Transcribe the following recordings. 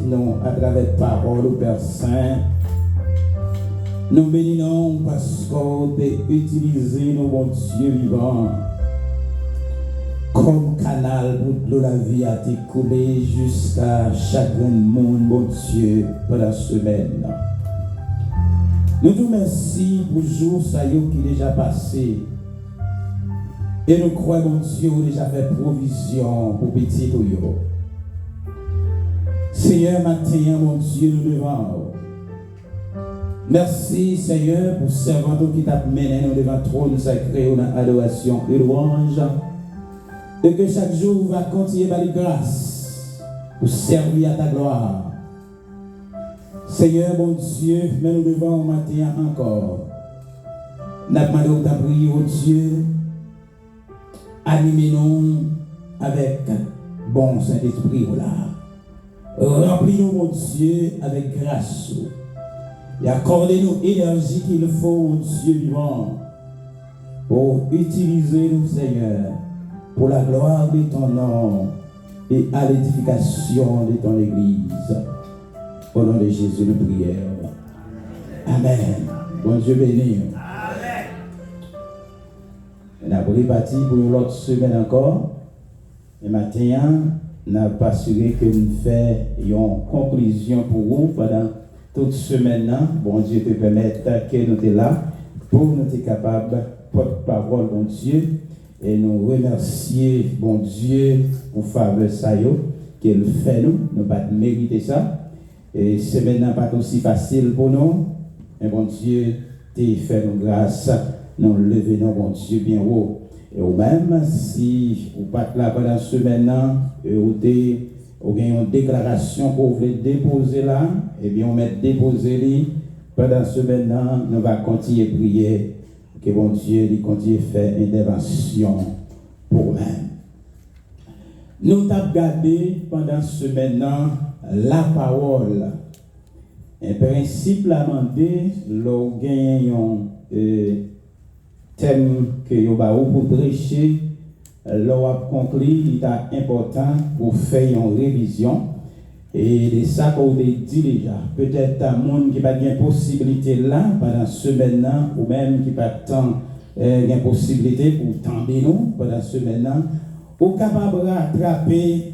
nous à travers parole au Père Saint. Nous bénissons parce qu'on t'a utilisé, nous, mon Dieu vivant, comme canal pour de la vie à t'écouler jusqu'à chaque monde, mon Dieu, pour la semaine. Nous te remercions pour le jour ça qui est déjà passé. Et nous croyons, mon Dieu, déjà fait provision pour petit Toyo. Seigneur, matin, mon Dieu, nous devons. Merci, Seigneur, pour ce servant qui t'a mené devant le trône sacré, dans adoration et louange. Et que chaque jour va continuer par les grâces pour servir à ta gloire. Seigneur, mon Dieu, mais nous devons matin encore. Nous demandons ta prière, oh Dieu, animez-nous avec bon Saint-Esprit. Remplis-nous, mon Dieu, avec grâce. Et accordez-nous l'énergie qu'il faut, mon Dieu vivant, pour utiliser nous, Seigneur, pour la gloire de ton nom et à l'édification de ton Église. Au nom de Jésus, nous prions. Amen. Bon Dieu béni. Amen. On a pris parti pour l'autre semaine encore. Et maintenant, on a assuré que nous faisons une conclusion pour vous pendant toute semaine. Bon Dieu te permette que nous sommes là pour nous être capables de porte-parole, bon Dieu. Et nous remercier, bon Dieu, pour faveur ça qu'il fait nous. Nous ne pas mériter ça. Et c'est maintenant pas aussi facile pour nous. Mais bon Dieu, t'es fait nous grâce. Nous levons, bon Dieu, bien haut. Et ou même, si vous pas là pendant ce maintenant, vous avez une déclaration que vous voulez déposer là, et bien on met déposer pendant ce maintenant, nous allons continuer à prier. Que bon Dieu lui continue à faire intervention pour nous-mêmes. Nous avons gardé pendant ce maintenant la parole. Un principe demandé, nous gagnons un thème que nous avons pour prêcher, nous avons conclu, il est important pour faire une révision. Et c'est ça qu'on a dit déjà. Peut-être un monde qui n'a pas de possibilité là, pendant ce maintenant, ou même qui n'a pas de possibilité pour tendre nous pendant ce maintenant, ou capable de rattraper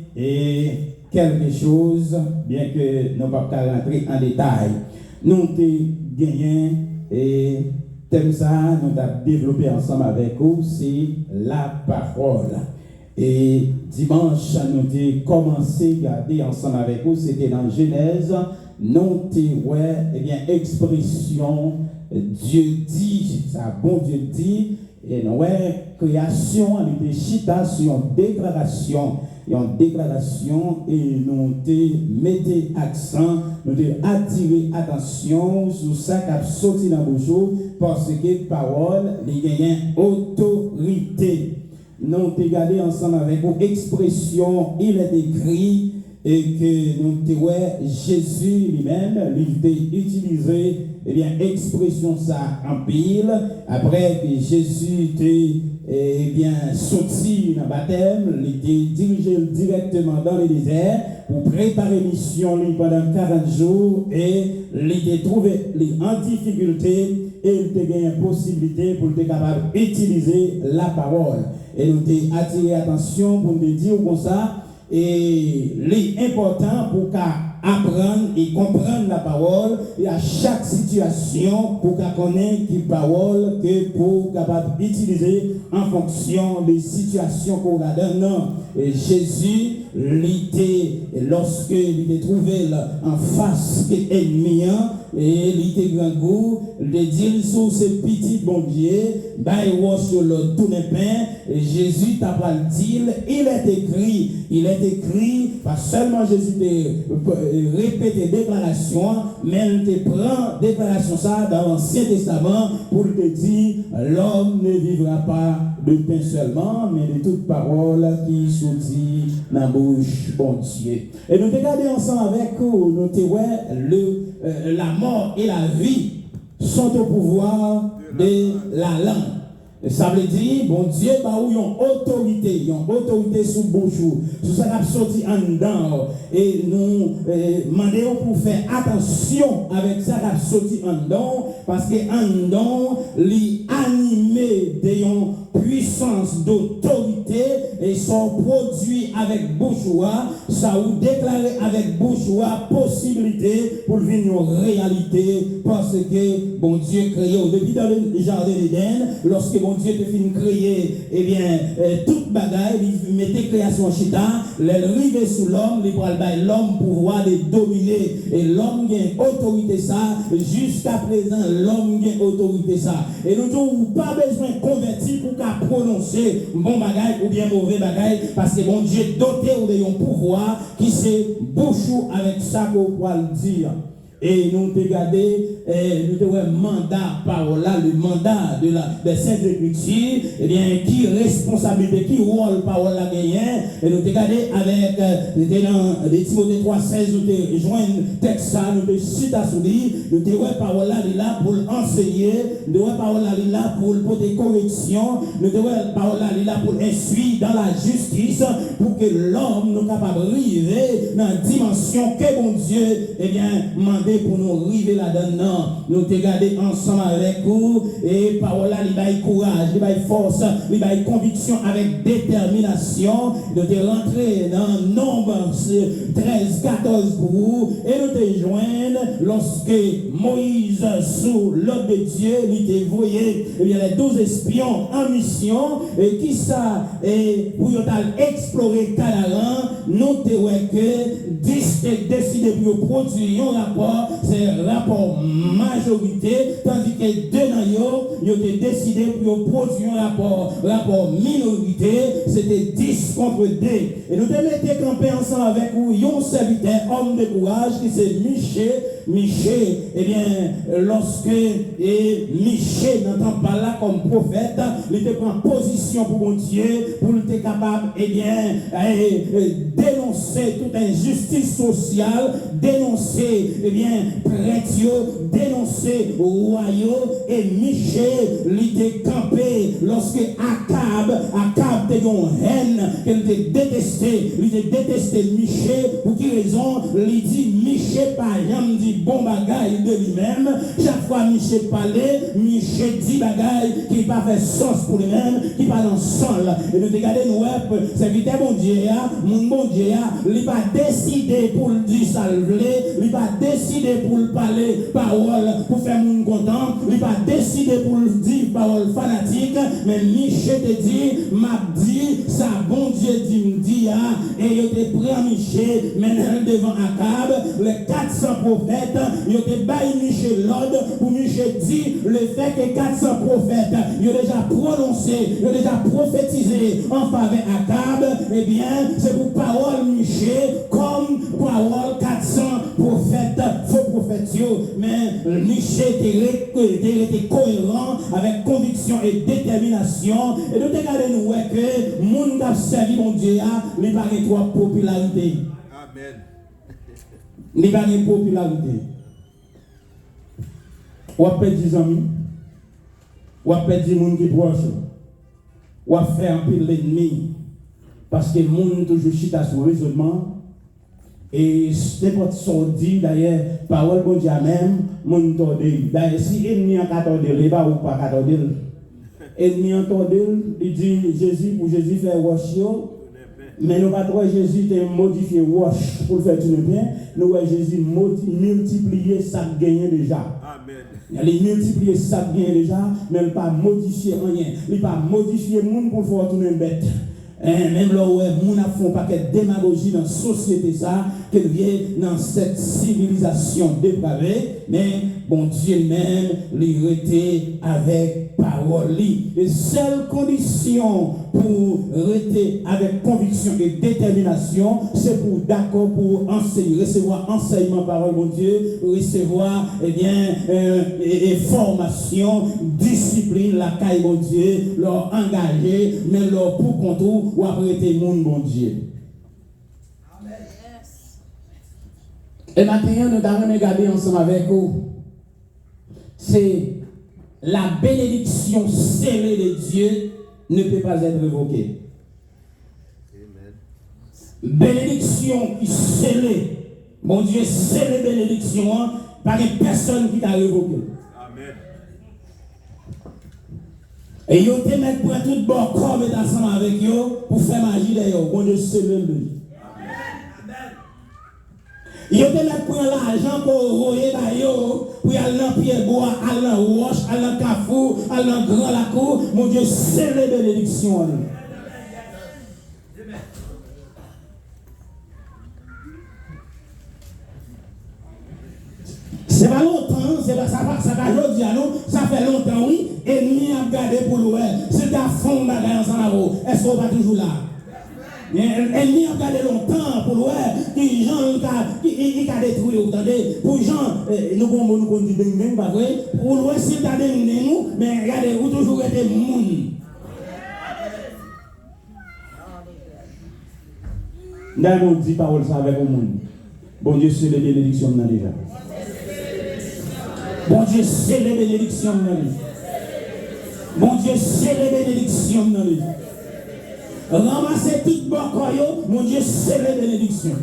quelque chose, bien que nous ne pouvons pas rentrer en détail. Nous avons gagné et thème ça, nous avons développé ensemble avec vous, c'est la parole. Et dimanche, nous avons commencé à regarder ensemble avec vous, c'était dans Genèse, nous avons expression, Dieu dit, ça bon Dieu dit, et nous création, nous avons chita sur une déclaration, et nous mettons accent, nous avons attiré attention sur ça qui a sorti dans le bouche, parce que parole, il y a une autorité. Nous avons regardé ensemble avec vos expressions, il est écrit et que nous avons Jésus lui-même, lui a utilisé expression ça en pile. Après que Jésus était sorti dans le baptême, il était dirigé directement dans le désert pour préparer mission pendant 40 jours et il était trouvé en difficulté et il était une possibilité pour être capable d'utiliser la parole. Et nous avons attiré l'attention pour nous dire comme ça, et l'important pour apprendre et comprendre la parole, et à chaque situation, pour connaître quelle parole que pour capable d'utiliser en fonction des situations qu'on a dans. Et Jésus, lorsque il était trouvé en face de l'ennemi, et il était grand goût, il dit sur ce petit bon Dieu, sur le tout le pain, et Jésus t'a pas dit, il est écrit, pas seulement Jésus te répéter déclaration, mais il te prend déclaration ça dans l'Ancien Testament pour te dire, l'homme ne vivra pas de pain seulement, mais de toute parole qui sortit dans la bouche bon Dieu. Et nous regardons ensemble avec vous, nous la mort et la vie sont au pouvoir de la langue. Ça veut dire, bon Dieu, bah où ils ont autorité sous bouchou, sous ça qui sorti en dedans. Et nous demandons pour faire attention avec ça qui sorti en dedans, parce que en dedans, les animés de puissance d'autorité et sont produits avec bouchoua, ça ou déclaré avec bouchoua possibilité pour venir en réalité, parce que bon Dieu créé depuis dans le jardin d'Éden, lorsque bon Dieu te finit créer, eh bien, toute bagaille, il mettait création chita, l'arrivée sous l'homme, il pourra l'homme pouvoir de dominer, et l'homme a autorité ça, jusqu'à présent, l'homme a autorité ça. Et nous n'avons pas besoin de convertir pour qu'à prononcer bon bagaille ou bien mauvais bagaille, parce que bon Dieu doté de un pouvoir qui se bouchou avec ça qu'on pourra le dire. Et nous avons regardé, nous avons un mandat par là, le mandat de Sainte Écriture, eh bien, qui responsabilité, qui rôle par là gagné. Et nous avons regardé avec, dans les Timothée 3,16, nous avons joint un texte, nous avons cité à souris, nous avons par là pour enseigner, nous avons par là pour porter correction, nous avons par là pour instruire dans la justice, pour que l'homme nous capable de arriver dans la dimension que mon Dieu, eh bien, pour nous arriver là-dedans, nous te garder ensemble avec vous et par là, il baille courage, il baille force, il baille conviction avec détermination. Nous te rentrer dans nombre 13, 14 pour vous et nous te joindre lorsque Moïse, sous l'ordre de Dieu, il te voyé les 12 espions en mission et qui ça, et pour explorer Canaan, nous te décider pour produire un rapport. C'est un rapport majorité, tandis que deux dans ils ont décidé pour produire un rapport minorité, c'était 10 contre 2. Et nous devons mettre campé ensemble avec vous, un serviteur, homme de courage, qui c'est Michel, eh bien, lorsque Michel n'entend pas là comme prophète, il te prend position pour mon Dieu, pour être capable, eh bien, dénoncer toute injustice sociale, dénoncer, eh bien, prêtre, dénoncer royaux, et Michel, il était campé lorsque Akab était une haine, qu'il était détesté, Michel, pour quelle raison, il dit Michel par exemple dit bon bagaille de lui-même, chaque fois Michel parlait, Michel dit bagaille qui pas fait sens pour lui-même, qui parle ensemble, et nous regardons nous, c'est vite bon Dieu, mon bon Dieu, il pas décidé pour le dire ça le voulait, il pas décidé pour le parler parole pour faire mon content, il pas décidé pour le dire parole fanatique, mais Michel te dit, m'a dit, ça bon Dieu dit me dit, et il te prend Michel, maintenant devant Akab, les 400 prophètes, il te baille Michel l'ordre pour Michel dit le fait que 400 prophètes, il a déjà prononcé, il a déjà prophétisé en faveur Akab, eh bien, c'est pour parole Michel, comme parole 400 prophètes, faux prophètes, mais Michel était cohérent avec conviction et détermination, et nous regardons que le monde a servi mon Dieu, il n'a pas de trois popularité. Amen. Il n'y a pas de popularité. Ou à perdre des amis, ou à perdre des gens qui proches, ou à faire un peu l'ennemi, parce que le monde toujours chita sur le raisonnement. Et n'importe ce qu'on dit, d'ailleurs, parole bon Dieu même, mon tordé. D'ailleurs, si l'ennemi a 14, il n'est pas ou pas 14. L'ennemi a tordé, il dit Jésus, pour Jésus faire wash. Mais nous pas trop Jésus a modifié wash pour faire tout le bien. Nous Jésus multiplier ça gagné déjà. Amen. Il a multiplié ça gagné déjà, mais il n'a pas modifié rien. Il n'a pas modifié le monde pour faire tourner une bête. Même là où on a fait un paquet de démagogie dans la société, ça, qu'il vient dans cette civilisation dépravée, mais bon Dieu même, il était avec parole. Et seule condition pour rester avec conviction et détermination, c'est pour d'accord pour enseigner, recevoir enseignement parole, mon Dieu, recevoir, eh bien, formation, discipline, la caille, mon Dieu, leur engager, mais leur pour contour, ou après monde, bon Dieu. Amen. Et maintenant, nous allons regarder ensemble avec vous. C'est la bénédiction scellée de Dieu ne peut pas être révoquée. Bénédiction qui scellée. Mon Dieu, scellée bénédiction, par une personne qui t'a révoqué. Amen. Et yo te met pour tout bon corps et ensemble avec yo pour faire magie d'ailleurs. Bon Dieu, scellé lui. Yo te met pour l'argent pour royer d'ailleurs, pour aller dans pied bois, aller dans roche, aller dans carrefour, aller dans grand la cour. Mon Dieu, scellé bénédiction. C'est pas longtemps, c'est pas ça va aujourd'hui, ça fait longtemps, oui, et nous avons gardé pour nous, c'est à fond bagaille ensemble avec vous. Est-ce qu'on va toujours là? Et nous avons gardé longtemps pour nous, qui gens qui a détruit, vous entendez? Pour gens, nous avons dit bing pas vrai? Pour nous, s'il a détruit nous, mais regardez, vous toujours été moun. Nous avons dit parole ça avec le monde. Bon Dieu, c'est les bénédictions déjà. Bon Dieu, c'est les bénédictions dans lui. Bon Dieu, c'est les bénédictions dans lui. Ramassez tout bon coyo, mon Dieu, c'est les bénédictions.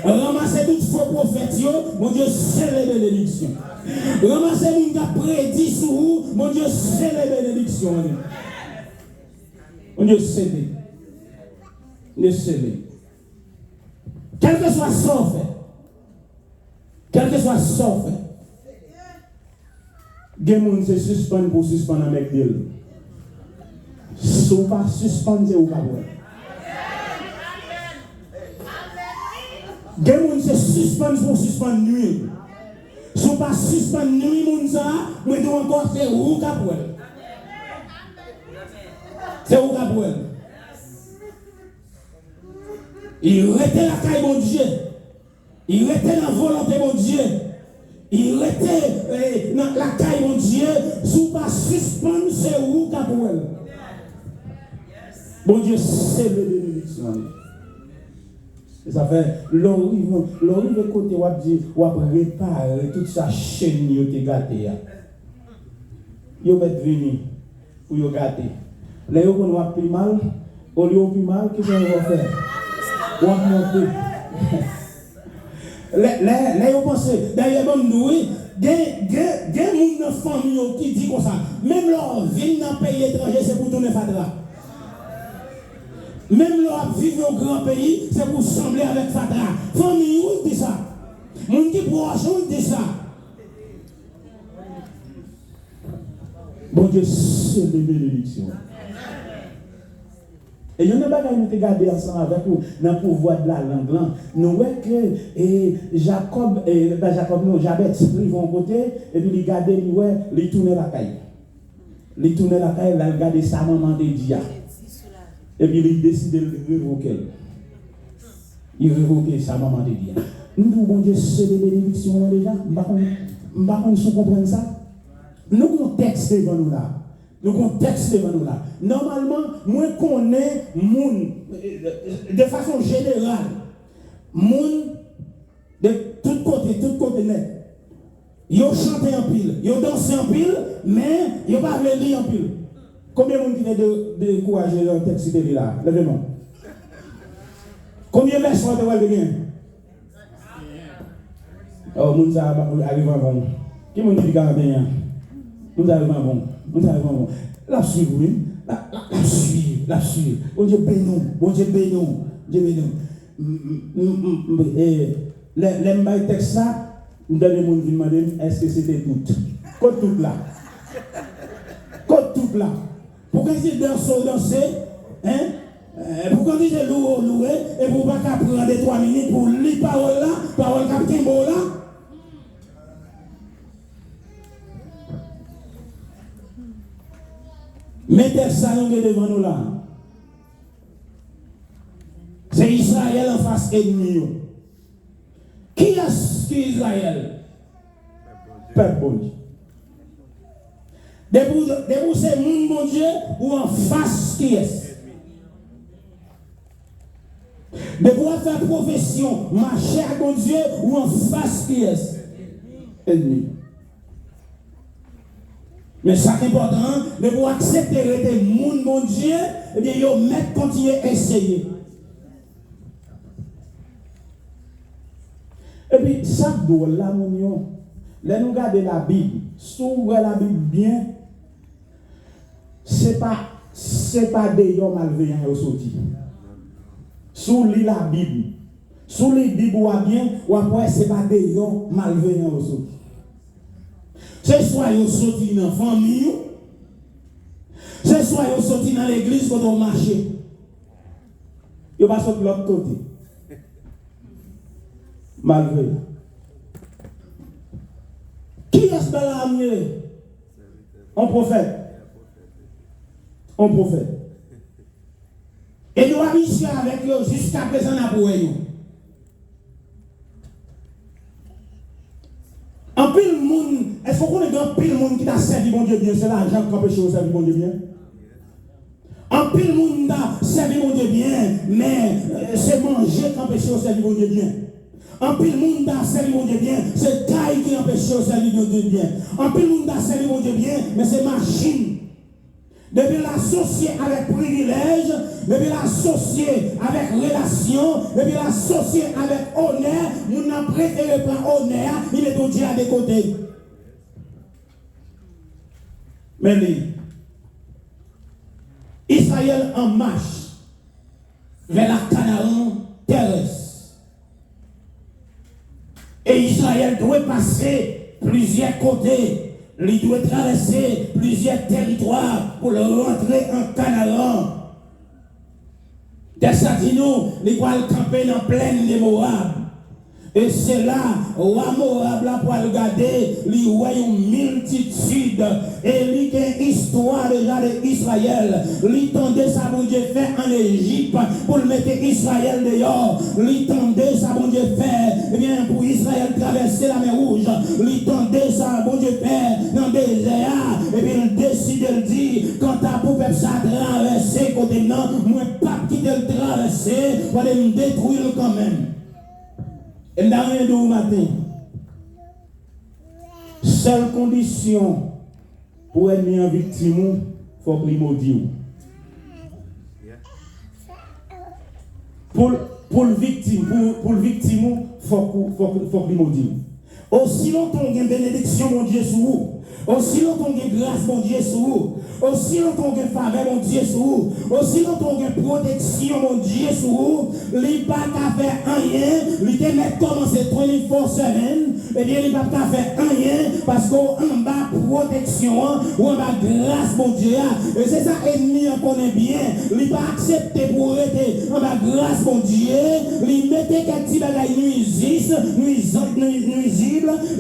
Ramassez tout faux prophètes, mon Dieu, c'est les bénédictions. Ramassez mon gars prédit sur vous, mon Dieu, c'est les bénédictions. Mon Dieu, c'est les. Les scellés. Quel que soit son fait, quel que soit son fait, des gens se suspendent pour suspendre avec Dieu. Si vous ne pas suspendre, vous ne pas voir. Des gens se suspendent pour suspendre nuit. Si vous ne pas suspendre nuit, vous devez encore faire où vous avez. C'est où vous avez. Il était la caille de Dieu. Il était la volonté de Dieu. Il était dans la caille de Dieu. Si vous ne pas suspendre, c'est où vous avez. Bon Dieu, c'est le bénédiction. Et ça fait, l'orrive côté, on va réparer toute sa chaîne qui est gâtée. Ils vont venir pour vous gâter. Là, ils vont plus mal. Au lieu de plus mal, qu'est-ce qu'ils vont faire? On va monter. Là, ils pensent, d'ailleurs, oui, il y a des gens dans la famille qui disent comme ça. Même leur vie dans le pays étranger, c'est pour tourner Fatra. Même leur vivre au grand pays, c'est pour sembler avec Fatra. Famille, où dit ça? Mon qui proche, où dit ça? Bon Dieu, c'est des bénédictions. Et il y a des bagages qui nous regardent ensemble avec vous dans le pouvoir de la langue. Nous voyons que Jabet, ils vont côté, et puis ils regardent, ils tournent la caille. Ils tournent la caille, ils regardent sa maman de Dia. Et puis ils décident de révoquer. Ils révoquent sa maman de Dia. Nous, bon Dieu, c'est des bénédictions déjà. Nous ne comprenons pas ça. Nous avons un texte devant nous là. Nous avons un texte devant nous là. Normalement, moi je connais moun de façon générale. Moun de tout côté net. Ils ont chanté en pile, ils ont dansé en pile, mais ils n'ont pas lire en pile. Combien de monde qui est de courage dans le texte là? Levez-moi. Combien de versions de vous bien? Oh, moun ça arrive en bon. Qui moun dit qu'il bien? Nous arrivons bon. Nous arrivons bon. La suivre, oui. La suivre. Bon Dieu bénis. Bon Dieu bénis. Dieu bénis. Et les textes ça, nous donnons mon vie demander est-ce que c'était tout? Côte tout là. Côte tout là. Pourquoi ils danser, hein? Pourquoi ils louer et pour pas prendre des 3 minutes pour lire parole là, parole captain là? Mettez ça devant nous là. C'est Israël en face ennemi. Qui est-ce qui Israël? Peuple bon Dieu. Debout c'est mon bon Dieu ou en face qui est? Debout à faire profession, marcher à bon Dieu ou en face qui est? Ennemi. Mais ça qui est important, de pour accepter le monde, mon Dieu, eh bien, yo mettre continuer à essayer. Et puis, chaque jour, là, mon Dieu, là, nous regardons la Bible, si vous regardez la Bible bien, c'est pas des hommes malveillants qui sont sortis. Si vous lisez la Bible, si vous lisez la Bible, ou après, ce n'est pas des hommes malveillants qui sont sortis. C'est soit ils sont sortis dans la famille, c'est soit ils sont sortis dans l'église quand on marche. Ils ne sont pas sortis de l'autre côté. Malveillant. Qui est-ce que l'a amené? Un prophète. Un prophète. Et nous avons ici avec eux jusqu'à présent à pour eux. En pile monde, est-ce qu'on connaît un pile monde qui t'a servi mon Dieu bien? C'est l'argent qui empêche de servir mon Dieu bien. En pile monde t'a servi mon Dieu bien, mais c'est manger qui empêche de servir mon Dieu bien. En pile monde t'a servi mon Dieu bien, c'est taille qui empêche de servir mon Dieu bien. En pile monde t'a servi mon Dieu bien, mais c'est machine. Depuis l'associer avec privilège, depuis l'associer avec relation, depuis l'associer avec honneur, nous n'avons préféré pas honneur, il est au Dieu à des côtés. Mais Israël en marche vers la Canaan terrestre. Et Israël doit passer plusieurs côtés. Il doit traverser plusieurs territoires pour rentrer en Canaan. Des Satino, il doit camper dans pleine de Moab. Et c'est là, roi Moab, là, pour regarder, il voit une multitude. Et il y a une histoire déjà d'Israël. Il tendait ça, bon Dieu, fait en Égypte pour mettre Israël dehors. Il tendait ça, bon Dieu, fait, eh bien, pour Israël traverser la mer Rouge. Il tendait ça, bon Dieu, fait dans le désert. Et puis il décide de dire, quand ta pour peuple ça traverser, côté non, moi, pas quitter le traverser, pour aller me détruire quand même. Et dans rien de vous matin, seule condition pour être mis en victime, il faut qu'il maudit. Pour le victime, il faut qu'il maudit. Aussi longtemps qu'il y a une bénédiction, mon Dieu, sur vous. Aussi longtemps qu'il y a une grâce, mon Dieu, sur vous. Aussi longtemps qu'il y a une faveur, mon Dieu, sur vous. Aussi longtemps qu'il y a une protection, mon Dieu, sur vous. Il n'y a pas qu'à faire rien. Il n'y a pas commencé 24/7. Eh bien, il n'y a pas qu'à faire rien. Parce qu'en bas, protection, ou en bas, grâce, mon Dieu. Et c'est ça, ennemi, on connaît bien. Il n'y a pas accepté pour être en bas, grâce, mon Dieu. Il mettait quelques petits bagailles nuisibles.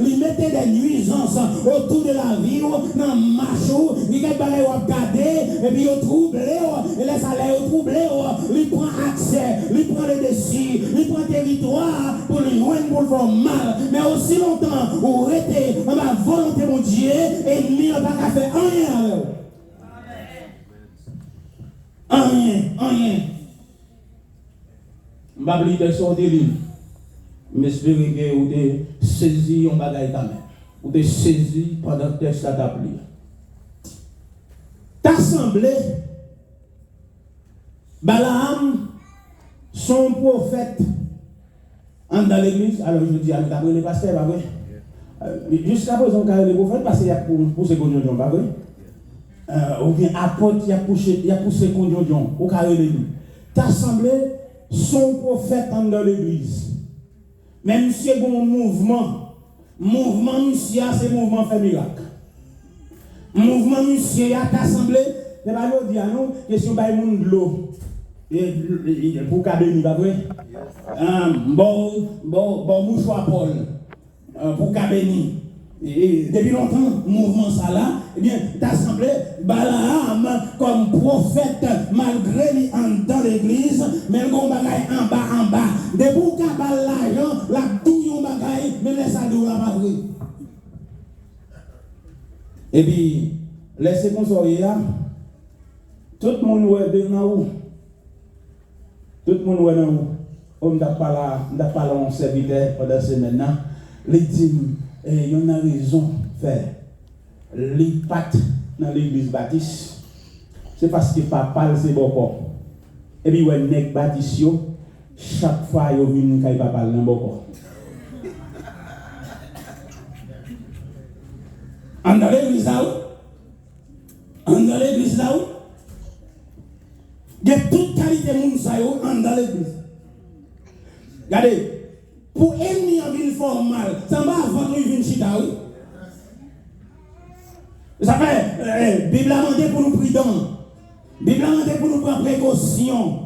Il mettait des nuisances autour de la vie, dans le macho, il y a des bagailles à regarder, et puis il trouble, et laisse aller au trouble, il prend accès, il prend le dessus, il prend territoire pour lui joindre, pour le faire mal. Mais aussi longtemps, vous restez dans la volonté de mon Dieu, et il n'a pas qu'à faire rien. Rien. Je ne vais pas sortir de l'île. Mais j'espère que vous avez saisi un bagage quand même. Vous avez saisi pendant que vous avez appelé. T'assemblée, Balaam, son prophète, entre dans l'église. Alors je dis, d'après les pasteurs, pas vrai? Jusqu'à présent, quand les prophètes, parce qu'il y a pour ces conjonctions, pas vrai? Ou bien apôtre, il y a poussé conjonctions, au carré de l'église. T'assemblée, son prophète entre dans l'église. Même si c'est un mouvement, monsieur, c'est mouvement fait miracle. Mouvement monsieur, a assemblé, c'est pas l'eau dire non, question by monde de l'eau. Pour cabeni, pas vrai? Bon mouchoir Paul, pour cabeni. Et depuis longtemps, mouvement ça là, eh bien, d'assemblée, Balaam comme prophète, malgré lui dans l'église, mais le bon bagaille en bas. De pour qu'à l'argent, la douille bagaille, mais laisse ça douille la pas vrai. Et puis, laissez qu'on soit là, tout le monde est dans où? Tout le monde est dans où? On n'a pas là, on serviteur pendant ce maintenant, les dit, il y en a raison de faire. les pattes dans l'église baptiste, c'est parce que papa c'est bon corps. Et puis ouais nèg baptiste chaque fois yo vinn kay papa dans bon corps. En dans l'église là, en dans l'église là, il y a toute qualité de monde ça yo en dans l'église. Regardez, pour ennemi en ville formal, ça va avant nous vinn chita oui. Ça fait, Bible a demandé pour nous prudents. Bible a demandé pour nous prendre précaution.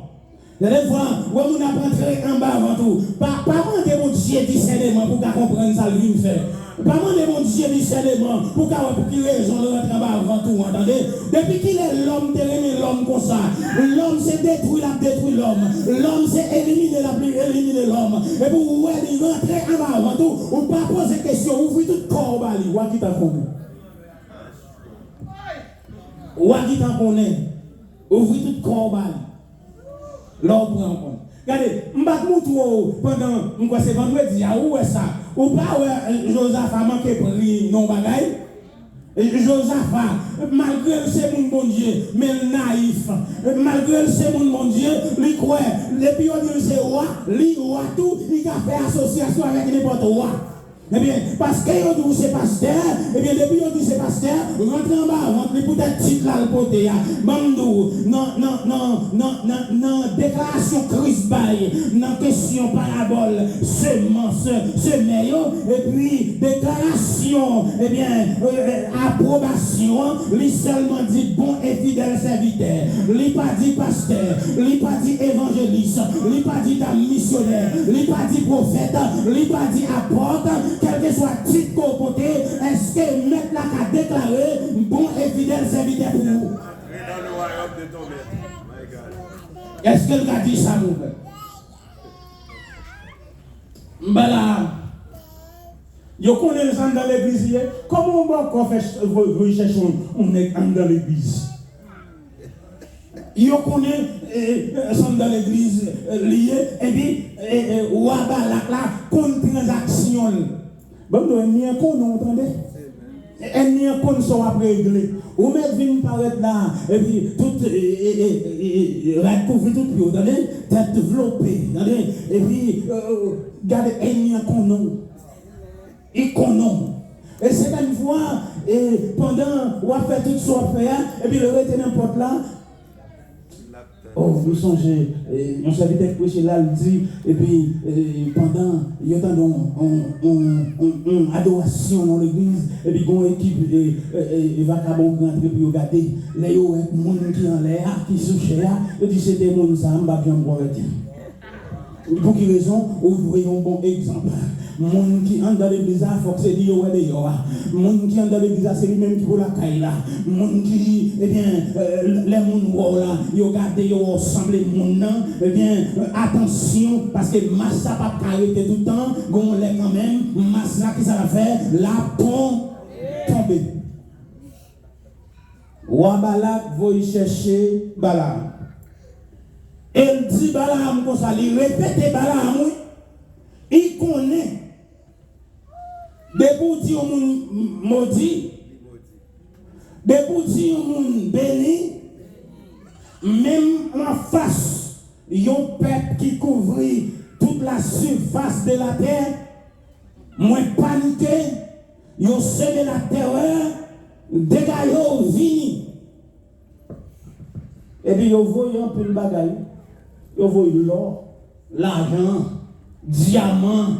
Vous allez voir, où on a rentré en bas avant tout. Pas demander mon Dieu discernement pour qu'on comprenne ça lui faire. Pas demander mon Dieu discernement pour qu'il raison de rentrer en bas avant tout. Entendez? Depuis qu'il est l'homme, t'es l'homme comme ça. L'homme c'est détruit l'homme. L'homme c'est éliminer l'homme. Et pour vous rentrer en bas avant tout, ou pas poser question, ouvrir tout corps au bali. Ou qui t'a connu? Ou qui t'en connaît? Ouvrir tout corps au bali. L'homme prend compte. Regardez, m'bat moutou pendant c'est vendredi, où est ça? Ou pas Josaph a manqué prix non bagaille? Josaph, malgré c'est mon bon Dieu, mais naïf, malgré c'est mon bon Dieu, il croit, depuis on dit c'est roi, il roi tout, il a fait association avec n'importe roi. Eh bien, parce que vous c'est pasteur, eh bien, depuis vous c'est pasteur, rentrez en bas, rentrez peut-être titre là le côté. Bandou, non, déclaration Christ Baye, non, question parabole, semence, meilleur, et puis déclaration, eh bien, approbation, lui seulement dit bon et fidèle serviteur, lui pas dit pasteur, lui pas dit évangéliste, lui pas dit missionnaire, lui pas dit prophète, lui pas dit apôtre. Quel que soit le titre qu'on côté, est-ce que mettre la a déclaré bon et fidèle serviteur pour nous? Est-ce qu'elle a dit ça, mon frère? Voilà. Vous connaissez les gens dans l'église. Comment on va chercher on est dans l'église? Vous connaissez les gens dans l'église liés et puis ou à la contre transaction. Bon, nous n'y qu'on entendez. Et n'y qu'on soit réglé. Ou même vient paraître là et puis tout recouvrir tout pied, attendez, tête développée, attendez, et puis regardez et n'y qu'on non. Et qu'on non. Et c'est une fois pendant on a fait tout ce qu'on fait et puis le reste n'importe là. Oh, vous songez, on savait que prêcher là, il dit, et puis pendant, il y a une adoration dans l'église, et puis une équipe, et vagabond qui entre pour regarder, les gens qui en l'air, qui sont chers, et dit c'était mon ça, je ne vais pas bien me pour quelle raison? Ouvrez un bon exemple. Moun qui entre dans l'église, il faut que c'est dit où est dehors. Moun qui entre dans l'église, c'est lui-même qui pour la caille là. Moun qui, eh bien, les moun là, ils regardent, ils ressemblent moun nan, eh bien, attention, parce que masse ça pas arrêter tout le temps, gon l'est quand même, masse là qui ça va faire, la tomber. Wa Balak va y chercher Balaam. Elle dit Balaam comme ça, il répète Balaam, oui. Il connaît. Debout dit au monde maudit, debout dit au monde béni, même en face, il y a un peuple qui couvrit toute la surface de la terre, moins paniqué, ils ont semé la terreur, dégagé, vini. Et puis ils voient un peu de bagaille, ils voient l'or, l'argent, diamant,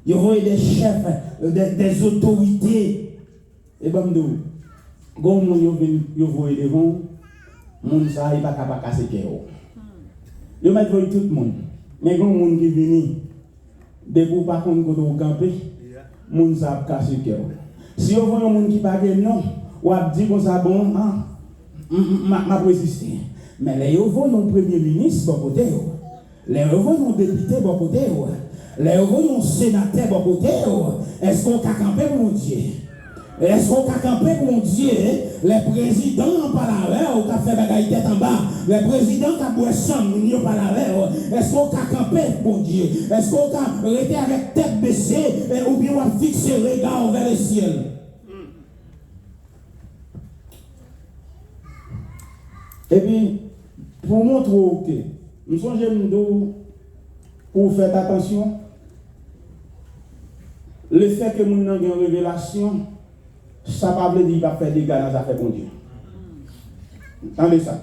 ils voient des chefs, des autorités. Et bien, quand ils voient devant, moun ça il pas capable casser cœur. Ils mettent tout le monde. Mais quand moun qui vient, debout par contre quand on camper, moun ça casser cœur. Si vous voyez un monde qui pas non, ou a dit comme ça bon, m'a résister. Mais les vous voyez un premier ministre bon côté, les vous voyez un député bon côté, les vous voyez un sénateur bon côté, est-ce qu'on a campé pour mon Dieu? Est-ce qu'on a campé pour mon Dieu? Les présidents en parlent, ou qui fait bagaille tête en bas, les présidents qui ont boisson, ils en parlent. Est-ce qu'on a campé pour mon Dieu? Est-ce qu'on a arrêté avec tête baissée, ou bien on a fixé le regard vers le ciel? Et puis, pour montrer que nous sommes pour faire attention, le fait que nous avons une révélation, ça ne veut dire qu'il va faire des gars dans l'affaire de Dieu. Entendez ça?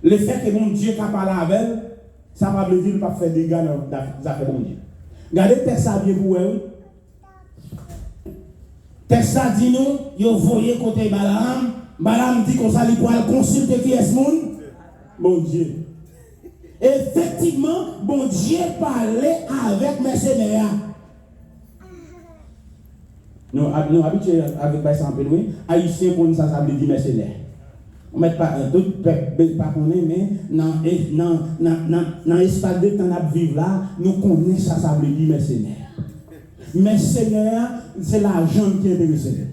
Le fait que mon Dieu n'a pas parlé avec elle, ça ne veut dire qu'il va faire des gars dans l'affaire de Dieu. Regardez le texte bien pour vous. Texte dit nous, vous voyez côté Balaam. Balaam dit qu'on s'allie pour consulter qui est ce monde? Bon Dieu. Effectivement, bon Dieu parlait avec mercenaires. Nous habitués avec par exemple, haïtien pour nous ça veut dire mercenaire. On met pas d'autres peuples pas connaît mais dans l'espace de temps à vivre là, nous connaissons ça veut dire mercenaire. Mercenaire, c'est l'argent qui est intéressé.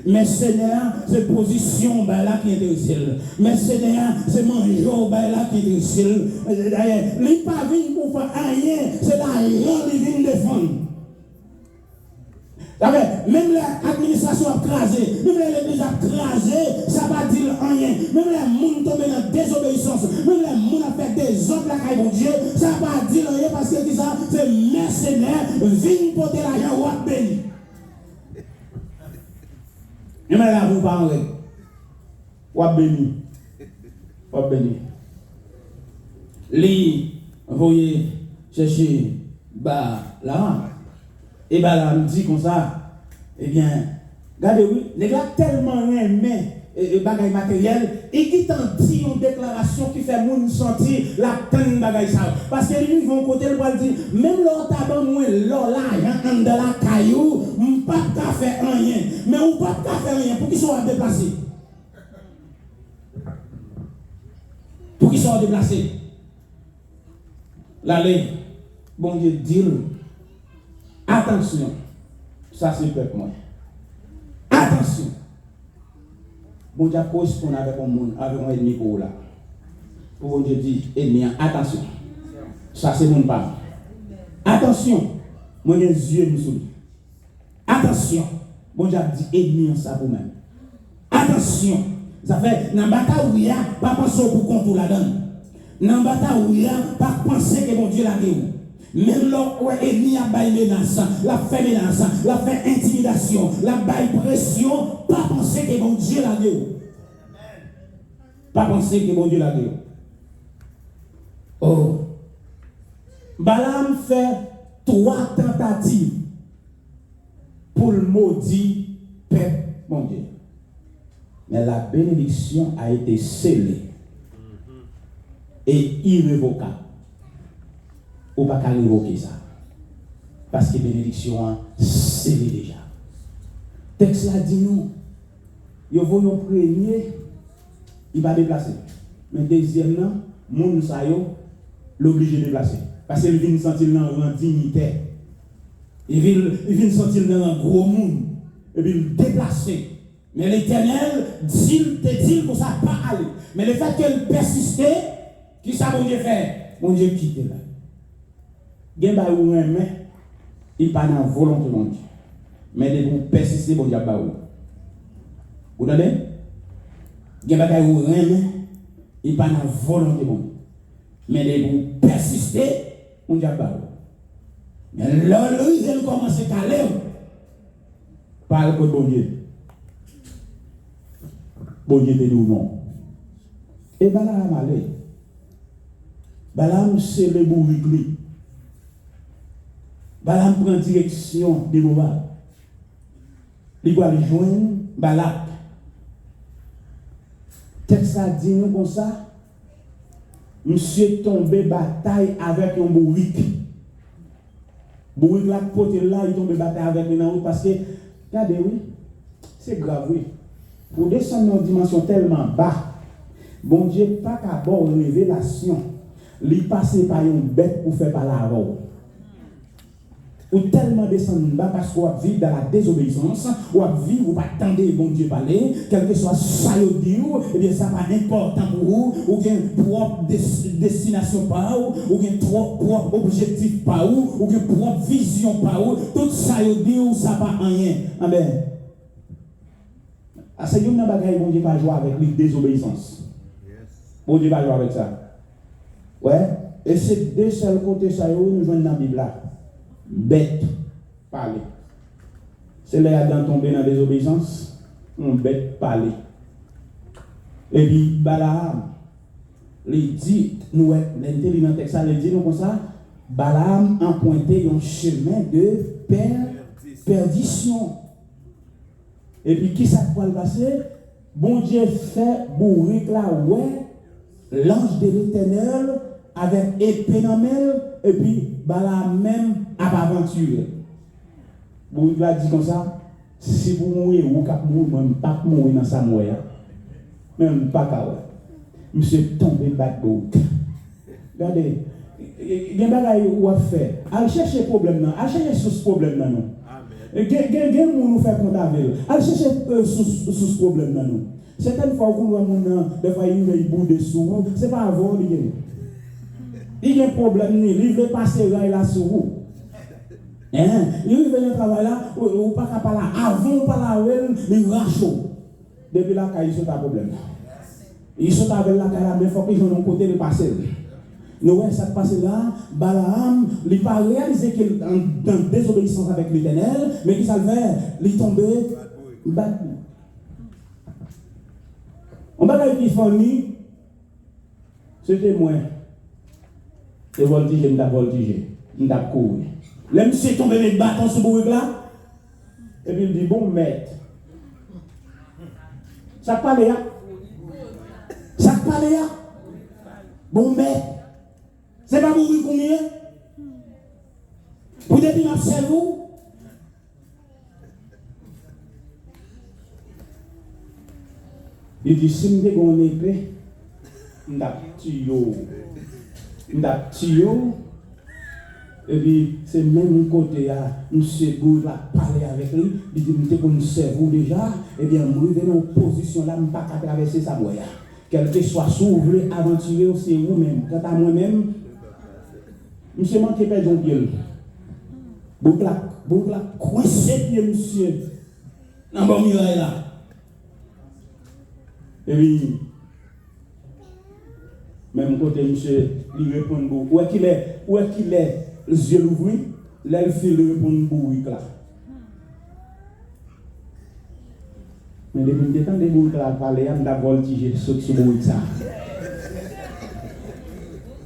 Mercenaire, c'est position là qui est intéressé. Mercenaire, c'est manger là qui est intéressé. D'ailleurs, les pas venus pour faire rien, c'est l'argent qui vient défendre. Même l'administration a crasé, même l'église a crasé, ça va dire rien. Même les gens tombent dans la désobéissance, même les gens ont fait des autres la caille de Dieu, ça va dire rien parce que c'est mercenaire, vigne porter l'argent ou à béni. Et même là, vous parlez, ou à béni. Ou à béni. Lui, vous voyez, chercher, là. Et bien là, on dit comme ça, eh bien, regardez, oui, les gars tellement aimés bagaille matériel, et qui t'en dit une déclaration qui fait moun sentir la peine bagaille ça. Parce que lui, ils vont côté, ils vont dire, même l'autre tabac, moi, là, dans la caillou, on pas qu'à faire rien. Mais on pas qu'à faire rien pour qu'ils soient déplacés. Pour qu'ils soient déplacés. L'allée, bon Dieu, dit. Attention, ça c'est peuple moi. Attention. Bon Dieu correspond avec un monde, avec un ennemi pour là. Pour Dieu dit, ennemi, attention. Ça c'est mon parent. Attention, moi j'ai les yeux nous soumis. Attention, bon Dieu dit ennemi ça pour même. Attention, ça fait dans la bataille où il y a, pas penser pour contre la donne. Dans la bataille où il y a, pas penser que bon Dieu l'a dit. Même lorsque l'ennemi a bail menace, la fait menace, la fait intimidation, la bail pression, pas penser que bon Dieu l'a dit. Pas penser que bon Dieu l'a dit. Oh. Balaam fait 3 tentatives pour le maudire peuple, mon Dieu. Mais la bénédiction a été scellée et irrévocable. Ou pas qu'à révoquer ça. Parce que bénédiction, c'est déjà. Texte là dit nous, il faut nous premier, il va déplacer. Mais deuxièmement, moun sa yo l'obligé de déplacer. Parce qu'il vient sentir dans un dignitaire. Il vient sentir dans un gros monde. Et puis il déplacer. Mais l'Éternel dit pour ça pas aller. Mais le fait qu'elle persistait, qui ça mon Dieu fait? Mon Dieu quitte là. Gen ba ou mais il pas dans volonté de Dieu. Mais de vous persister bon Dieu ba ou. Vous entendez? Gen ba ou mais il pas dans volonté de Dieu. Mais de vous persister bon Dieu ba ou. Mais là il commence à caler. Parle pour bon Dieu. Bon Dieu te dit non. Et Balaam allait. Balaam c'est le bourrique. Balaam prend direction de Moab. Il va rejoindre Balak. Texte a dit nous comme ça. Monsieur tombé bataille avec un bourrique. Bourrique là, côté là, il tombe bataille avec un parce que, regardez, oui, c'est grave, oui. Pour descendre dans une dimension tellement bas, bon Dieu, pas qu'à bord révélation, il passe par une bête pour faire parler à vous. Ou tellement descendre bas parce qu'on vit dans la désobéissance, ou vivre ou pas attendre bon Dieu parler, quel que soit ça vous dit, et bien ça pas important pour vous, ou bien propre destination par vous, ou bien propre objectif par vous, ou bien propre vision par vous, tout ça vous dit ou ça pas rien. Amen. C'est une bagaille bon Dieu pas jouer avec lui désobéissance. Bon Dieu va jouer avec ça. Ouais. Et c'est deux seuls côtés ça nous joignent dans la Bible là. Bête, parler. C'est là qu'il tomber dans la désobéissance. On bête, parler. Et puis, Balaam, il dit, nous, l'intelligent texte, il dit nous comme ça, Balaam a pointé un chemin de perdition. Et puis, qui ça va le passer? Bon Dieu fait bourrique là, ouais, l'ange de l'Éternel avec épée dans main, et puis Balaam même a aventuré. Bourrique là dit comme ça, si vous mourrez, ou cap mourir, même pas mourir dans sa moya, même pas qu'à ouais. Monsieur tombé battre bourrique. Regardez, il y a des choses où à faire. Allez chercher problème là, allez chercher sous problème là non. Quelqu'un nous fait compte avec eux. Allez chercher sous ce problème là nous. Certaines fois, quand des fois il y a des bouts de sous, c'est pas avant il y a un problème, il veut passer là sur vous. Il veut venir travailler là, ou pas qu'à parler avant, pas là, il rachaud. Depuis là, il y a un problème. Ils sont avec la caille, mais il faut qu'ils ont un côté de passer. Nous, ça passe là, Balaam, il n'a pas réalisé qu'il est en désobéissance avec l'Éternel, mais qu'il s'en fait, il est tombé, battu. On va dire qu'il faut c'était moi. Et voltiger, je vais courir. Là, monsieur est tombé les bâtons sur le là. Et puis il dit, bon maître. Ça parle là. Ça parle là. Bon maître. C'est pas mourir combien? Pour depuis ma cerveau. Il dit, si je suis en épée, je suis et puis, c'est même côté, monsieur Goud a parlé avec lui, il dit, je suis cerveau déjà, et bien, je suis en position là, je ne peux pas traverser sa voie. Quel que soit s'ouvrir, aventurer, c'est vous-même. Quant à moi-même, monsieur manque pas de pied. Boucla, coincé pied, monsieur. Dans bon muraille là. Et puis, même côté, monsieur, il répond beaucoup. Où est qu'il est, les yeux ouverts, là, il fait le répondre beaucoup là. Mais depuis le temps, des boucles là, parler, on a voltigé sur ça.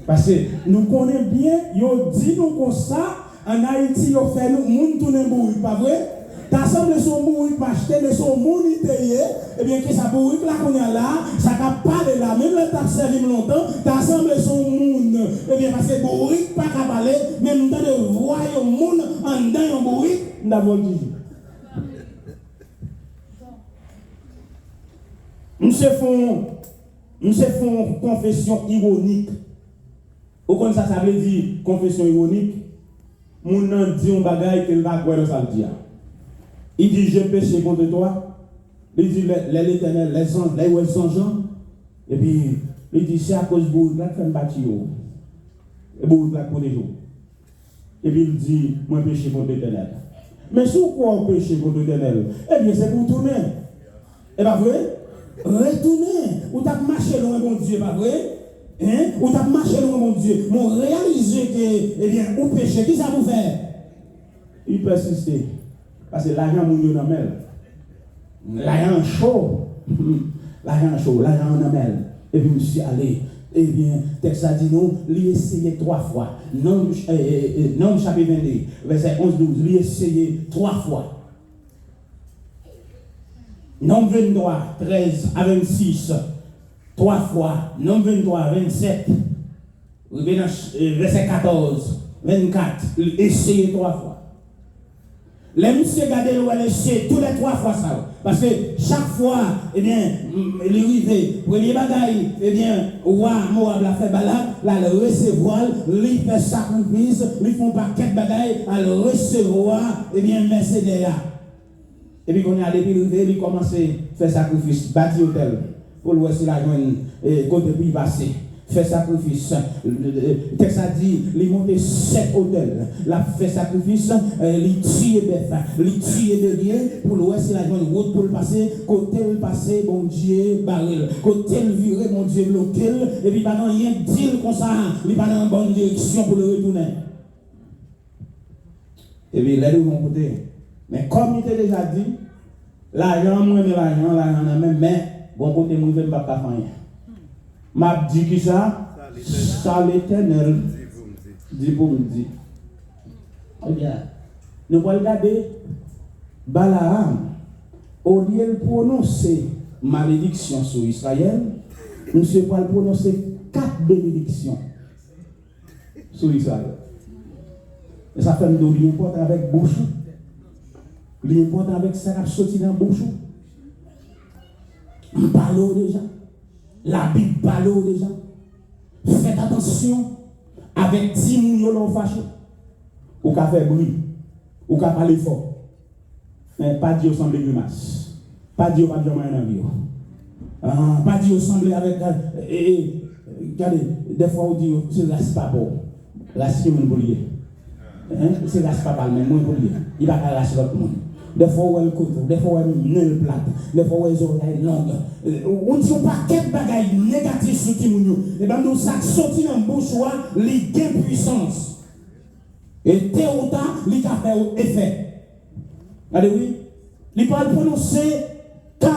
Parce que nous connaissons bien, ils disent nous comme ça, en Haïti, ils fait nous, nous tournons bourrique, pas vrai? T'assembles son bourrique, pas acheter, mais son monité, et bien que ça bourrique là qu'on a là, ça n'a pas de là, même le t'as servi longtemps, t'assembles son monde, et bien parce que bourrique, pas qu'à parler, même dans le royaume monde, en dedans, un bourrique, nous avons dit. Nous font confession ironique. Au contraire, ça veut dire confession ironique. Mon nom dit un bagage qu'il va croire dans sa vie. Il dit, j'ai péché contre toi. Il dit, l'Éternel, les anges, les anges. Et puis, il dit, c'est à cause de vous, là, fait un bâtiment. Et vous, là, pour les jours. Et puis, il dit, moi, péché contre l'Éternel. Mais sur quoi on péché contre l'Éternel? Eh bien, c'est pour tourner. Et pas vrai? Retourner. Ou t'as marché loin, mon Dieu, pas vrai? Ou t'as marché loin, mon Dieu. Mon réaliser que, eh bien, ou péché, qui ça vous fait? Il persiste. Parce que l'argent mouille dans mêle. L'argent chaud. L'argent chaud, l'argent en mêle. Et puis, je suis allé. Eh bien, texte a dit non, lui essayé 3 fois. Non, chapitre 22, verset 11-12, lui essayé 3 fois. Nombre 23, 13 à 26, 3 fois. Nombre 23, 27, verset 14, 24, essayez 3 fois. Les messieurs gardez le essayé tous les 3 fois ça. Parce que chaque fois, eh bien, il arrive, premier bagaille, eh bien, roi Moab l'a fait Balak, là, le recevoir, lui fait sacrifice, lui font paquet de bagaille, à le recevoir, eh bien, Mercedes. Et puis, quand il a arrivé, il commence à faire sacrifice, bâtir hôtel, pour le voir si la joindre, côté puis passer. fait sacrifice. Le texte a dit, il monte 7 hôtels. La fait sacrifice, il tue bœuf, il tue de rien pour l'ouest, il a une route pour le passer. Côté le passer, bon Dieu, barrel. Côté le virer, mon Dieu, bloqué. Et puis, pas dans rien dire comme ça, il pas dans la bonne direction pour le retourner. Et puis, là, ils vont côté. Mais comme il t'a déjà dit, l'argent, moi, l'argent, même, mais, bon côté, moi, je ne vais pas faire rien. M'a dit qui ça? Ça l'Éternel dit pour me dire. Regarde, nous allons regarder Balaam. Au lieu de prononcer malédiction sur Israël, nous allons prononcer 4 bénédictions sur Israël. Et ça fait nous l'importe avec bouche, l'importe avec ça qui a sorti dans la bouche. Nous parlons déjà. La Bible parle déjà. Faites attention avec 10 millions de fâchés. Ou qu'à faire bruit. Ou qu'à parler fort. Mais pas dire semble grimace. Pas dire pas dire rien dans vie. Pas dire semble avec. Regardez, des fois on dit c'est la pas bon. La c'est mon boulier. C'est la pas même mon boulier. Il va pas lâcher l'autre monde. Des fois, elle couteau, des fois, elle nez plate, des fois, elle oreilles longues. On dit pas quel bagage négatif sur qui nous. Et bien, nous, ça sorti dans le bouche, les gains puissance. Et théota, les a fait effet. Allez, oui. Il va prononcer 4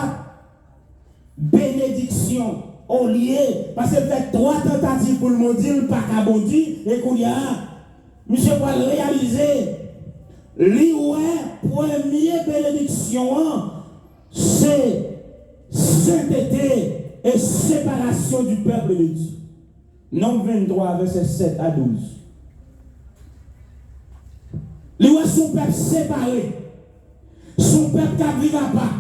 bénédictions au lieu, parce qu'il fait 3 tentatives pour le maudire, pas qu'à bondir, et qu'on y a, monsieur va le réaliser. Première bénédiction, c'est sainteté et séparation du peuple de Dieu. Nombre 23, verset 7 à 12. L'ouest son peuple séparé, son peuple qui ne vivra pas.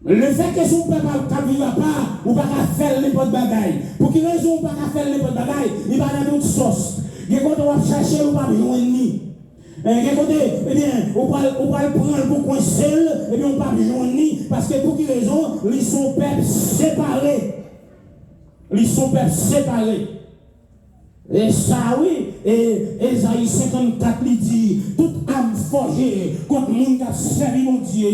Le fait que son peuple ne vivra pas, ou pas faire n'importe bagaille. Pour quelle raison ou pas faire n'importe bagaille, il va dans d'autres sauce. Et quand on va chercher, ou pas besoin de ni. Écoutez, eh bien, on va le prendre pour coincer, et bien on ne va pas joindre, parce que pour quelle raison, ils sont peuple séparés. Ils sont peuple séparés. Et ça, oui, et Esaïe 54 lui dit, toute âme forgée contre le monde qui a servi mon Dieu,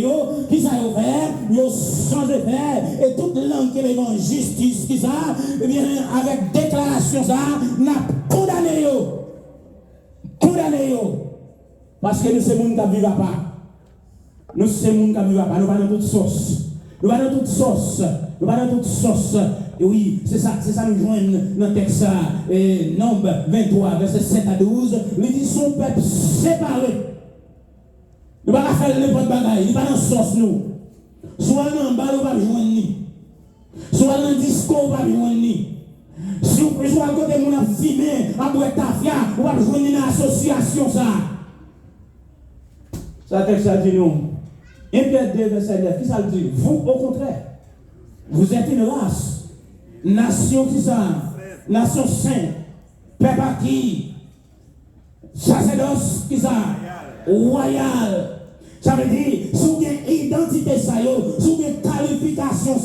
qui s'est ouvert, yo sans effet, et toute langue qui est en justice, qui ça, eh bien, avec déclaration, ça, n'a condamné yo. Condamné yo. Parce que nous, c'est le monde qui ne vivra pas. Nous, c'est le monde qui ne vivra pas. Nous allons dans toute sauce. Nous allons dans toute sauce. Nous allons dans toute sauce. Et oui, c'est ça nous joignent dans le texte. Nombre 23, verset 7 à 12. Il dit son peuple séparé. Nous ne allons pas faire n'importe bagaille. Il va dans la sauce, nous. Soit dans le bas, nous ne allons pas joindre. Soit dans le disco, nous ne allons pas joindre. Si vous pouvez jouer à côté de mon filmé, à boire tafia, vous allez joindre une association, ça. Ça texte a dit nous. 1 Pierre 2, verset 9, qui ça le dit? Vous, au contraire, vous êtes une race, nation qui ça, nation sainte, peuple acquis, sacerdoce qui ça, royal. Ça veut dire, si vous avez identité, si vous avez qualification,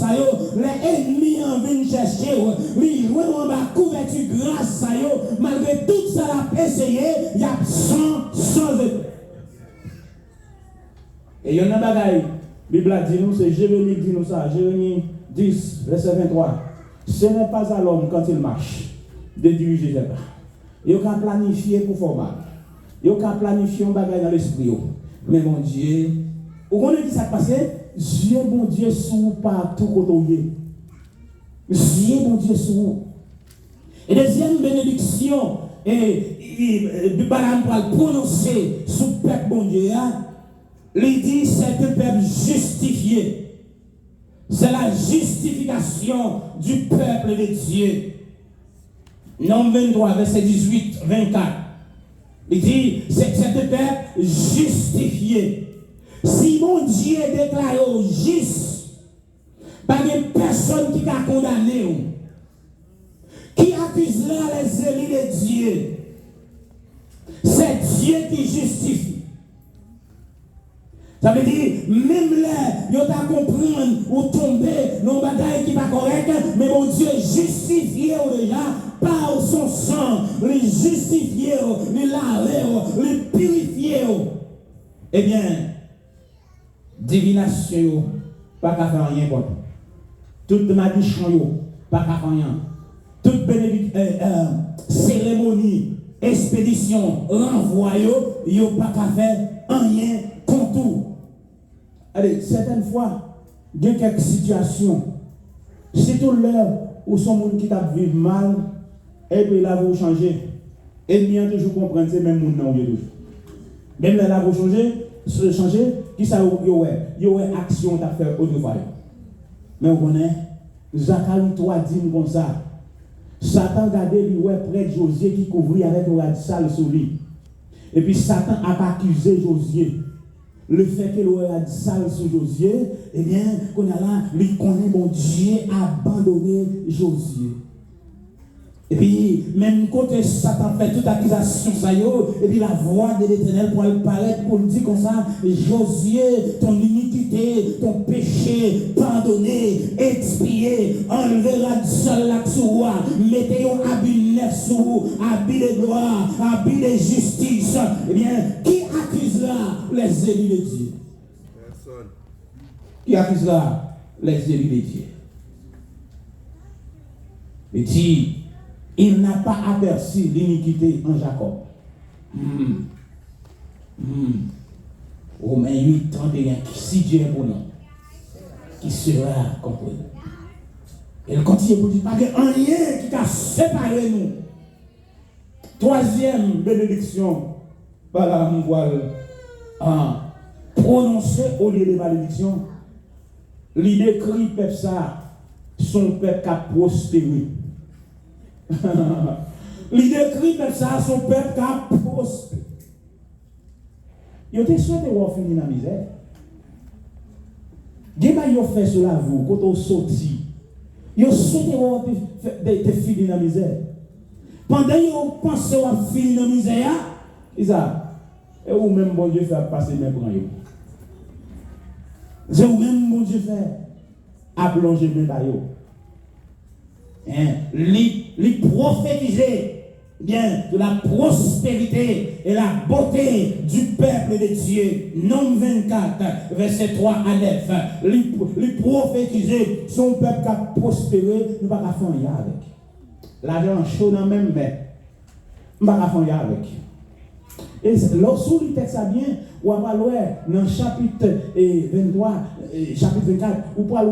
les ennemis en viennent chercher, les joueurs en bas couverture grâce, malgré tout ça, l'a essayé, il y a sans effet. Et il y a un bagaille, la Bible dit nous, c'est Jérémie dit nous ça, Jérémie 10, verset 23. Ce n'est pas à l'homme quand il marche de diriger ses pas. Il y a planifier pour former. Il y a planifier un bagaille dans l'esprit. Mais mon Dieu, vous connaissez qui ça passe? Dieu, mon Dieu, sous partout côté. Dieu, mon Dieu, sous. Et deuxième bénédiction, et Balaam va le prononcer sous le peuple, mon Dieu. Il dit c'est un peuple justifié. C'est la justification du peuple de Dieu. Nombre 23, verset 18, 24. Il dit c'est un peuple justifié. Si mon Dieu est déclaré juste, pas de personne qui a condamné, qui accuse là les élus de Dieu. C'est Dieu qui justifie. Ça veut dire, même là, il t'a comprendre ou tomber dans une bagaille qui n'est pas correcte, mais mon Dieu justifié déjà par son sang, les justifié, les laver, les purifier. Eh bien, divination, pas qu'à faire rien contre. Toute malédiction, pas qu'à faire rien. Toute cérémonie, expédition, renvoi, yo pas qu'à faire rien contre tout. Allez, certaines fois, il y a quelques situations. C'est tout l'heure où son monde qui t'a vécu mal, et puis là, vous changez. Et bien, toujours comprendre, c'est même monde non, toujours. Même là, vous changez, qui ça, il y a action à faire autrefois. Mais vous connaissez, Zacharie 3 dit comme ça. Satan regardait lui près de Josué qui couvrit avec un radical sur lui. Et puis Satan a accusé Josué. Le fait que l'on a dit sale sur Josué, eh bien, qu'on a là, lui connaît mon Dieu abandonné Josué. Et puis, même quand Satan fait toute accusation, ça y est, et puis la voix de l'Éternel pour le paraître, pour le dire comme ça, Josué, ton iniquité, ton péché, pardonné, expié, enlevera du sol là sur toi, mettez un habit neuf sur vous, habit de gloire, habit de justice. Eh bien, qui accusera les élus de Dieu? Personne. Qui accusera les élus de Dieu? Il dit, il n'a pas aperçu l'iniquité en Jacob. Romains 8, 31, si Dieu est pour nous, qui sera contre nous? Il continue pour dire, pas de rien qui t'a séparé nous. Troisième bénédiction, voilà, on voit prononcer au lieu de malédiction. L'idée décrit peuple ça, son peuple qui a prospéré. L'idée décrit peuple ça, son peuple qui a prospéré. Il a souhaité voir finir dans la misère. Qu'est-ce que fait cela vous quand on sortit? Il a souhaité voir finir dans la misère. Pendant que vous pensez à finir dans la misère, Isa, et vous même bon Dieu fait passer mes bras. C'est vous même bon Dieu fait à plonger mes baillots. Lui prophétiser bien de la prospérité et la beauté du peuple de Dieu. Nom 24, verset 3 à 9. Lui prophétiser son peuple qui a prospéré, nous ne pouvons pas faire rien avec. L'argent chaud dans même mais nous ne pouvons pas faire rien avec. Et lorsque le texte a bien, ou à dans le chapitre 23, chapitre 24, ou pas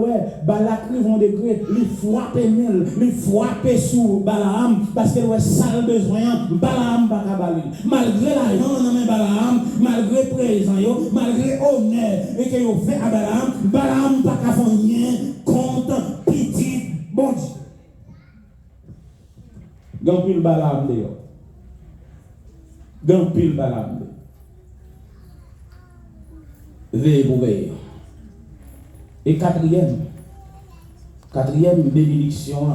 Balak vont degré, lui frapper sous Balaam, parce que ouais sale besoin, Balaam pas capable. Malgré l'argent dans Balaam, malgré présent, malgré honneur, et que vous fait à Balaam pas capable rien contre petit bon Dieu. Donc il Balaam d'ailleurs. Dans pile Balaam. Veille pour veille. Et quatrième bénédiction,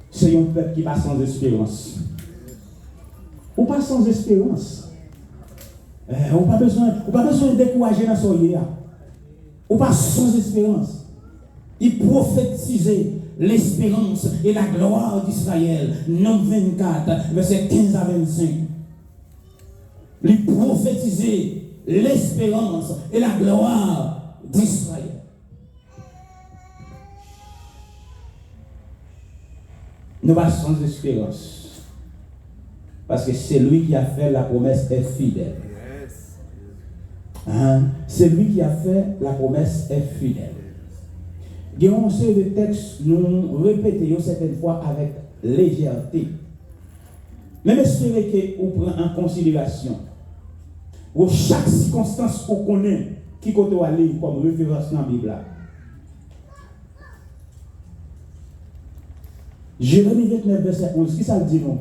c'est un peuple qui passe sans espérance. Ou pas sans espérance. Ou pas besoin de décourager dans son yéa. Ou pas sans espérance. Il prophétisait l'espérance et la gloire d'Israël. Nom 24, verset 15 à 25. Lui prophétiser l'espérance et la gloire d'Israël. Nous pas sans espérance. Parce que c'est lui qui a fait la promesse est fidèle. C'est lui qui a fait la promesse est fidèle. Il y a un seul de textes nous répétons certaines fois avec légèreté. Même espérer que vous prenez en considération ou chaque circonstance qu'on connaît qui côté aller comme référence dans la Bible. Jérémie 29, verset 11, qui ça le dit non?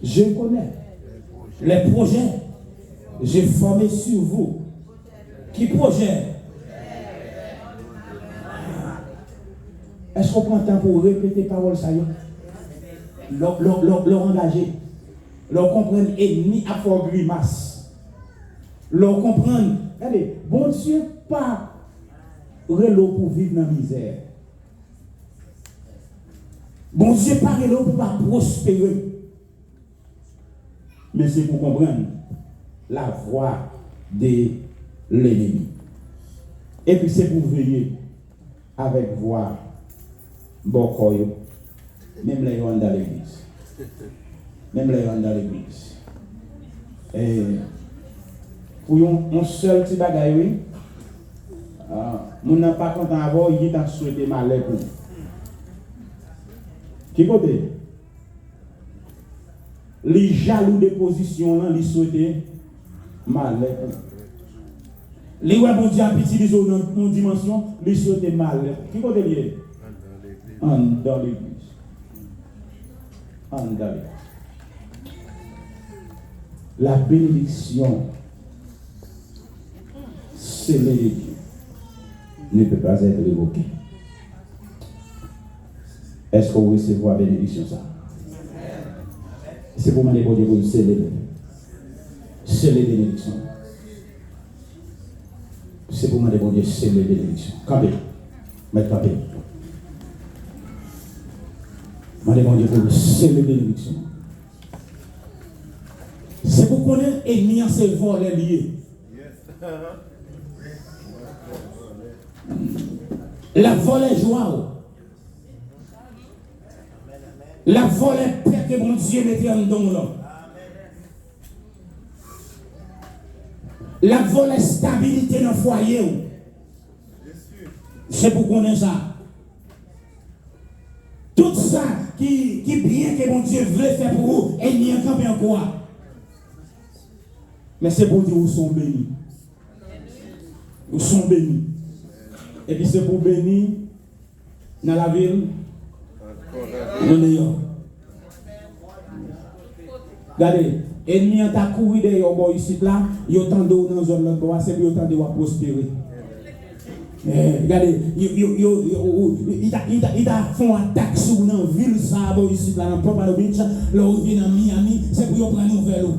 Je connais les projets j'ai formé sur vous. Qui projet? Est-ce qu'on prend le temps pour répéter parole ça? L'engagé. Leur comprendre ennemi à fort grimace. Leur comprendre, regardez, bon Dieu pas relo pour vivre dans la misère. Bon Dieu pas relo pour pas prospérer. Mais c'est pour comprendre la voix de l'ennemi. Et puis c'est pour veiller avec voix bokoyo. Même les gens dans l'église. Même les gens dans l'église. Et pour un seul petit bagaille, oui, nous n'avons pas content d'avoir, il a souhaité malheur pour nous. Qui côté? Les jaloux de position, ils souhaitent malheur pour nous. Les ouais bon Dieu a petit des dans dimension, ils souhaitent malheur. Qui côté lié? Dans l'église. La bénédiction scellée de Dieu ne peut pas être évoquée. Est-ce que vous recevez la bénédiction ça? C'est pour moi pour Dieu pour sceller bénédiction. C'est pour moi pour Dieu sceller bénédiction. Campé. Mettre campé. Je demande pour sceller bénédiction. C'est pour connaître ennemi en se voler lié. La volée joie. La volée paix que mon Dieu mettait en don là. La volée stabilité dans le foyer. C'est pour connaître ça. Tout ça qui bien que mon Dieu veut faire pour vous, et n'y a campé en quoi? Mais c'est pour dire vous sont bénis. Vous sont bénis. Et puis c'est pour bénir dans la ville de New York. Regardez, ennemi en ta couru d'ailleurs ici là, il y a autant d'eau dans la zone là, c'est pour autant de prospérer. Regardez, il a fait une attaque sur la ville, ça, ici, là, dans Pompano Beach, là, où il vient dans Miami, c'est pour prendre un vélo.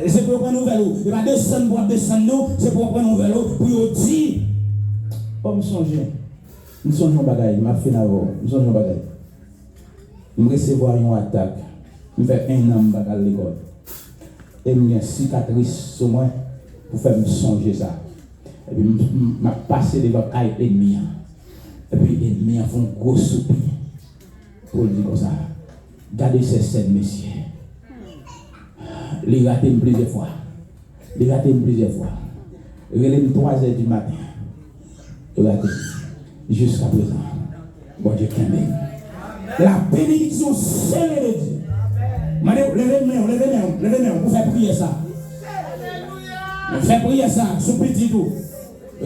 C'est pour prendre un vélo. Il va descendre pour descendre, c'est pour prendre un vélo, pour dire, oh, je songe, je songe un bagage, je m'ai fait d'abord, je songe un bagage. Je vais recevoir une attaque, je fais un an à l'école. Et je une cicatrice sur moi pour faire me songer ça. Et puis, je passé devant l'ennemi. Et puis, l'ennemi a fait un gros soupir. Pour dire comme ça. Gardez ces scènes, messieurs. Les ratés plusieurs fois. Les ratés plusieurs fois. Relève 3h du matin. Les ratés. Jusqu'à présent. Bon Dieu, qu'aime. La bénédiction, c'est le Dieu. Levez-moi, vous faites prier ça. Faites prier ça, sous petit tout.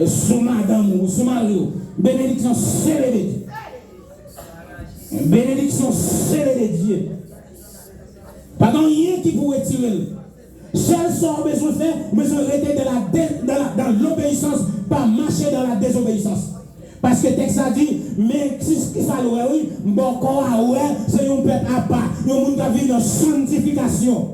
Sous madame ou sous mari. Bénédiction, c'est le Dieu. Bénédiction, c'est le Dieu. Pas dans rien qui pourrait tirer. Seul sort besoin de faire, besoin de rester dans l'obéissance, pas marcher dans la désobéissance. Parce que le texte a dit, mais si ça l'ouest, oui, bon corps à ouest, c'est un peuple à part. Il y a un monde qui vit dans sanctification.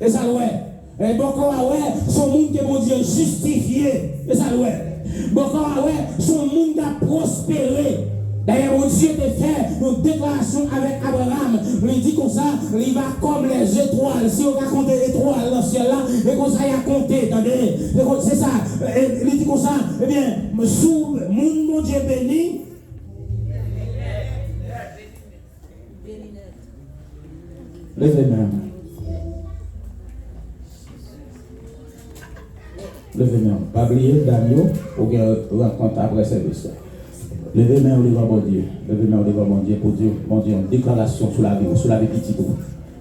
Et ça l'ouest. Et bon corps à ouest, c'est un monde qui bon Dieu justifié. Et ça l'ouest. Bon corps à ouest, c'est un monde qui a prospéré. D'ailleurs, mon Dieu te fait une déclaration avec Abraham. Il dit comme ça, il va comme les étoiles. Si on a compté les étoiles dans le ciel là, et comme ça, il a compté, attendez. C'est ça. Il dit comme ça, eh bien, sous mon Dieu béni. Levez-moi. Levez-moi. Pas oublier, Daniel, pour qu'on rencontre après service. Levez-moi devant mon Dieu. Levez-moi devant mon Dieu pour dire, mon Dieu, une déclaration sur la vie petit tout.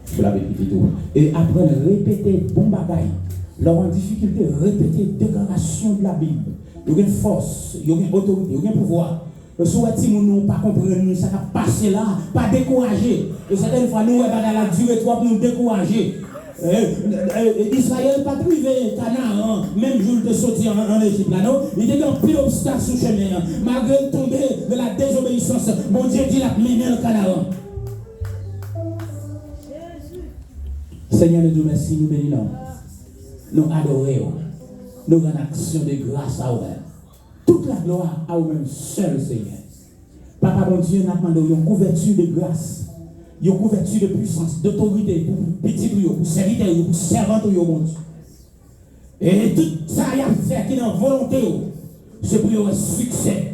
Sur la vie petit tout. Et après, répéter bon bagaille. Leur en difficulté, répéter déclaration de la Bible. Il y a une force, il y a une autorité, il y a un pouvoir. Si vous ne pas comprendre, ça va passer là, pas décourager. Et certaines fois, nous, on va la durée trop pour nous décourager. Israël n'a pas privé Canaan, même jour de sortir en Égypte, là, non? Il était dans plus d'obstacles sur le chemin. Malgré tomber de la désobéissance, mon Dieu dit la mener le Canaan. Seigneur, nous te remercions, nous bénissons. Nous adorons. Nous rendons action de grâce à vous-même. Toute la gloire à vous-même seul, Seigneur. Papa, mon Dieu, nous demandons une couverture de grâce, une couverture de puissance, d'autorité pour petits, pour serviteurs, pour servants, mon Dieu. Et tout ça, il y a fait qui est dans la volonté, c'est pour le succès.